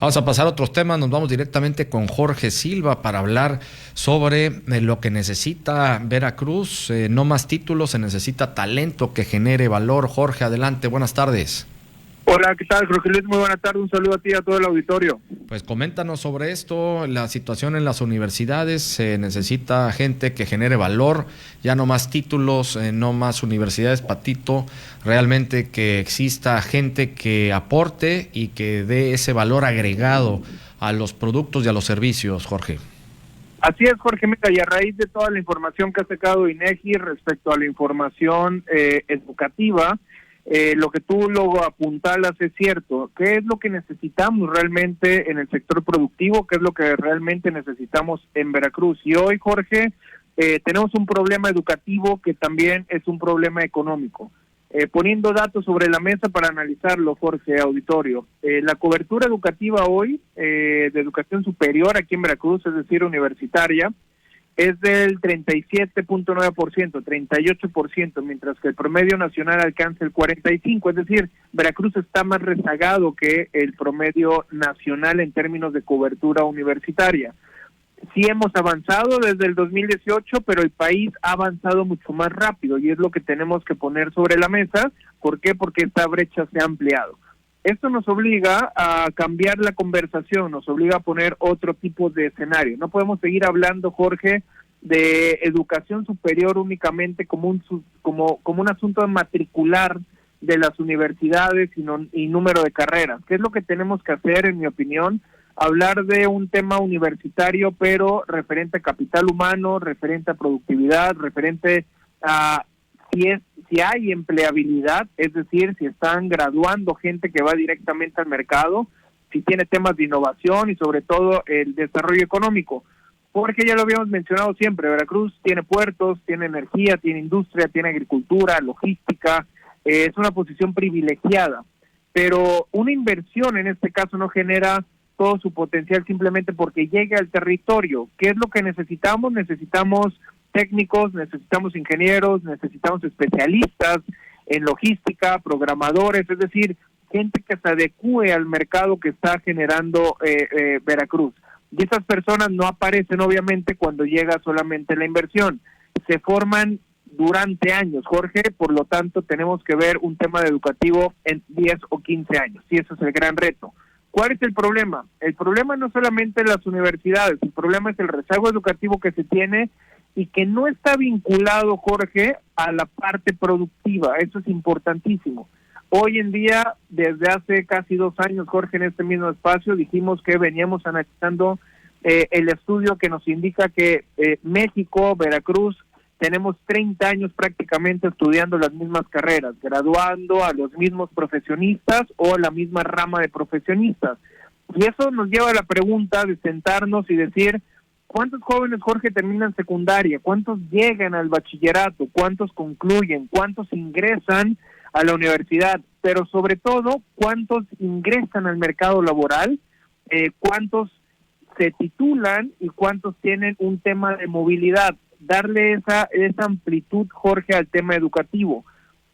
Vamos a pasar a otros temas, nos vamos directamente con Jorge Silva para hablar sobre lo que necesita Veracruz, no más títulos, se necesita talento que genere valor. Jorge, adelante, buenas tardes. Hola, ¿qué tal, Jorge Luis? Muy buena tarde, un saludo a ti y a todo el auditorio. Pues coméntanos sobre esto, la situación en las universidades, se necesita gente que genere valor, ya no más títulos, no más universidades patito, realmente que exista gente que aporte y que dé ese valor agregado a los productos y a los servicios, Jorge. Así es, Jorge, mira, y a raíz de toda la información que ha sacado INEGI respecto a la información educativa, lo que tú luego apuntalas es cierto. ¿Qué es lo que necesitamos realmente en el sector productivo? ¿Qué es lo que realmente necesitamos en Veracruz? Y hoy, Jorge, tenemos un problema educativo que también es un problema económico. Poniendo datos sobre la mesa para analizarlo, Jorge, auditorio. La cobertura educativa hoy, de educación superior aquí en Veracruz, es decir, universitaria, es del 37.9%, 38%, mientras que el promedio nacional alcanza el 45%, es decir, Veracruz está más rezagado que el promedio nacional en términos de cobertura universitaria. Sí hemos avanzado desde el 2018, pero el país ha avanzado mucho más rápido y es lo que tenemos que poner sobre la mesa. ¿Por qué? Porque esta brecha se ha ampliado. Esto nos obliga a cambiar la conversación, nos obliga a poner otro tipo de escenario. No podemos seguir hablando, Jorge, de educación superior únicamente como un asunto de matricular de las universidades y número de carreras. ¿Qué es lo que tenemos que hacer, en mi opinión? Hablar de un tema universitario, pero referente a capital humano, referente a productividad, referente a si hay empleabilidad, es decir, si están graduando gente que va directamente al mercado, si tiene temas de innovación y sobre todo el desarrollo económico. Porque ya lo habíamos mencionado siempre, Veracruz tiene puertos, tiene energía, tiene industria, tiene agricultura, logística, es una posición privilegiada, pero una inversión en este caso no genera todo su potencial simplemente porque llegue al territorio. ¿Qué es lo que necesitamos? Necesitamos técnicos, necesitamos ingenieros, necesitamos especialistas en logística, programadores, es decir, gente que se adecue al mercado que está generando Veracruz. Y esas personas no aparecen obviamente cuando llega solamente la inversión, se forman durante años, Jorge, por lo tanto tenemos que ver un tema educativo en 10 o 15 años, y eso es el gran reto. ¿Cuál es el problema? El problema no solamente las universidades, el problema es el rezago educativo que se tiene y que no está vinculado, Jorge, a la parte productiva. Eso es importantísimo. Hoy en día, desde hace casi 2 años, Jorge, en este mismo espacio, dijimos que veníamos analizando el estudio que nos indica que México, Veracruz, tenemos 30 años prácticamente estudiando las mismas carreras, graduando a los mismos profesionistas o a la misma rama de profesionistas. Y eso nos lleva a la pregunta de sentarnos y decir, ¿cuántos jóvenes, Jorge, terminan secundaria? ¿Cuántos llegan al bachillerato? ¿Cuántos concluyen? ¿Cuántos ingresan a la universidad? Pero sobre todo, ¿cuántos ingresan al mercado laboral? ¿Cuántos se titulan y cuántos tienen un tema de movilidad? Darle esa amplitud, Jorge, al tema educativo.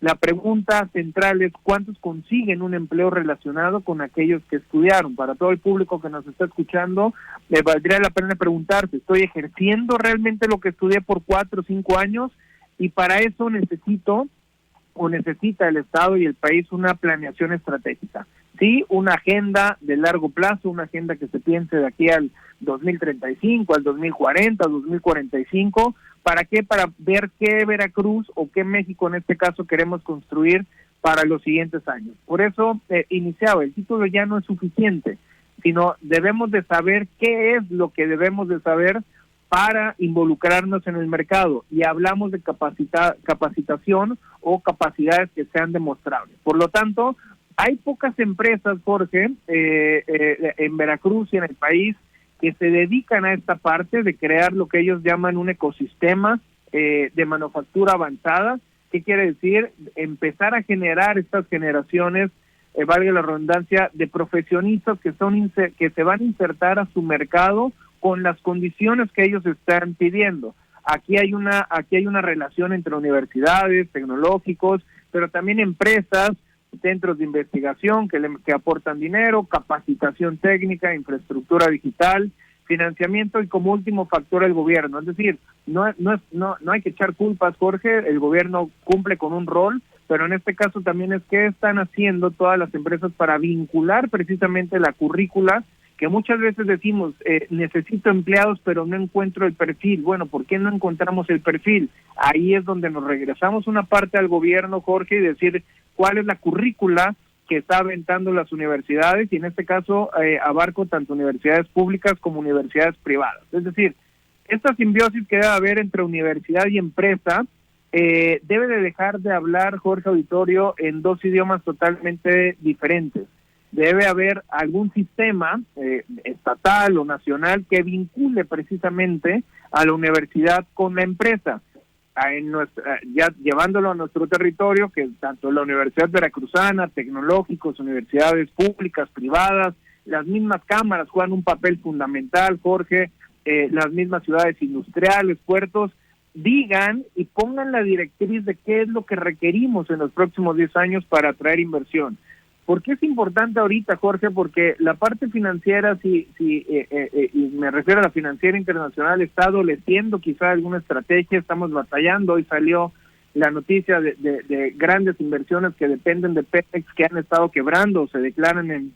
La pregunta central es ¿cuántos consiguen un empleo relacionado con aquellos que estudiaron? Para todo el público que nos está escuchando, le valdría la pena preguntarse, ¿estoy ejerciendo realmente lo que estudié por 4 o 5 años? Y para eso necesita el Estado y el país una planeación estratégica. Sí, una agenda de largo plazo, una agenda que se piense de aquí al 2035, al 2040, al 2045. ¿Para qué? Para ver qué Veracruz o qué México en este caso queremos construir para los siguientes años. Por eso iniciaba, el título ya no es suficiente, sino debemos de saber qué es lo que debemos de saber para involucrarnos en el mercado, y hablamos de capacitación o capacidades que sean demostrables. Por lo tanto, hay pocas empresas, Jorge, en Veracruz y en el país que se dedican a esta parte de crear lo que ellos llaman un ecosistema de manufactura avanzada. ¿Qué quiere decir? Empezar a generar estas generaciones, valga la redundancia, de profesionistas que se van a insertar a su mercado con las condiciones que ellos están pidiendo. Aquí hay una relación entre universidades, tecnológicos, pero también empresas centros de investigación que aportan dinero, capacitación técnica, infraestructura digital, financiamiento y como último factor el gobierno. Es decir, no hay que echar culpas, Jorge, el gobierno cumple con un rol, pero en este caso también es qué están haciendo todas las empresas para vincular precisamente la currícula, que muchas veces decimos, necesito empleados pero no encuentro el perfil. Bueno, ¿por qué no encontramos el perfil? Ahí es donde nos regresamos una parte al gobierno, Jorge, y decir cuál es la currícula que está aventando las universidades, y en este caso abarco tanto universidades públicas como universidades privadas. Es decir, esta simbiosis que debe haber entre universidad y empresa debe de dejar de hablar, Jorge Auditorio, en dos idiomas totalmente diferentes. Debe haber algún sistema estatal o nacional que vincule precisamente a la universidad con la empresa. Ya llevándolo a nuestro territorio, que tanto la Universidad Veracruzana, tecnológicos, universidades públicas, privadas, las mismas cámaras juegan un papel fundamental, Jorge, las mismas ciudades industriales, puertos, digan y pongan la directriz de qué es lo que requerimos en los próximos 10 años para atraer inversión. ¿Por qué es importante ahorita, Jorge? Porque la parte financiera, y me refiero a la financiera internacional, está adoleciendo quizá alguna estrategia, estamos batallando. Hoy salió la noticia de grandes inversiones que dependen de Pemex, que han estado quebrando, se declaran en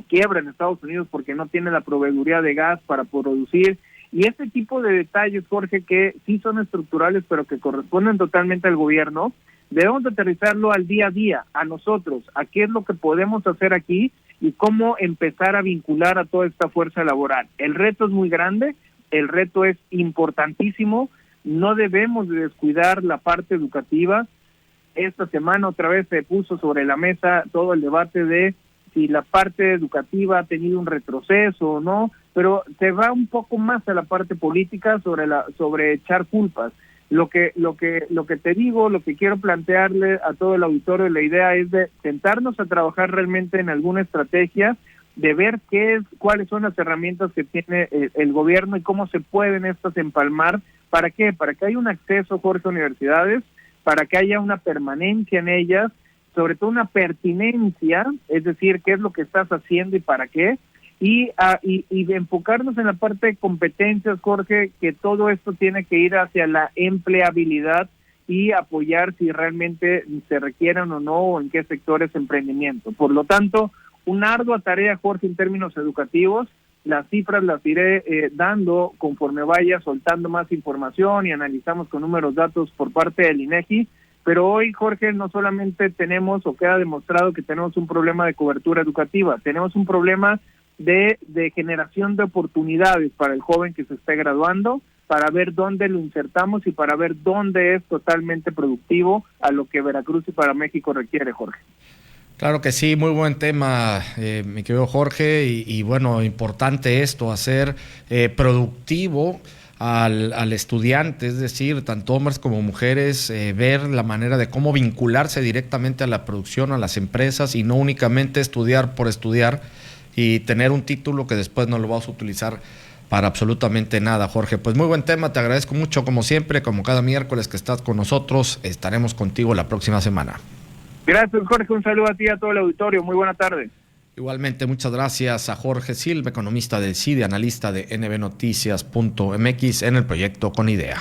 quiebra en Estados Unidos porque no tiene la proveeduría de gas para producir. Y este tipo de detalles, Jorge, que sí son estructurales, pero que corresponden totalmente al gobierno, debemos aterrizarlo al día a día, a nosotros, a qué es lo que podemos hacer aquí y cómo empezar a vincular a toda esta fuerza laboral. El reto es muy grande, el reto es importantísimo, no debemos de descuidar la parte educativa. Esta semana otra vez se puso sobre la mesa todo el debate de si la parte educativa ha tenido un retroceso o no, pero se va un poco más a la parte política sobre echar culpas. Lo que te digo, lo que quiero plantearle a todo el auditorio, la idea es de sentarnos a trabajar realmente en alguna estrategia, de ver cuáles son las herramientas que tiene el gobierno y cómo se pueden estas empalmar. ¿Para qué? Para que haya un acceso, Jorge, a universidades, para que haya una permanencia en ellas, sobre todo una pertinencia, es decir, qué es lo que estás haciendo y para qué, y enfocarnos en la parte de competencias, Jorge, que todo esto tiene que ir hacia la empleabilidad y apoyar si realmente se requieran o no, o en qué sectores emprendimiento. Por lo tanto, una ardua tarea, Jorge, en términos educativos. Las cifras las iré dando conforme vaya soltando más información y analizamos con números, datos por parte del INEGI. Pero hoy, Jorge, no solamente tenemos o queda demostrado que tenemos un problema de cobertura educativa, tenemos un problema de generación de oportunidades para el joven que se esté graduando, para ver dónde lo insertamos y para ver dónde es totalmente productivo a lo que Veracruz y para México requiere, Jorge. Claro que sí, muy buen tema, mi querido Jorge, y bueno, importante esto, hacer productivo al estudiante, es decir, tanto hombres como mujeres, ver la manera de cómo vincularse directamente a la producción, a las empresas, y no únicamente estudiar por estudiar y tener un título que después no lo vas a utilizar para absolutamente nada, Jorge. Pues muy buen tema, te agradezco mucho como siempre, como cada miércoles que estás con nosotros, estaremos contigo la próxima semana. Gracias, Jorge, un saludo a ti y a todo el auditorio, muy buena tarde. Igualmente, muchas gracias a Jorge Silva, economista del CIDE, analista de nbnoticias.mx en el proyecto Con Idea.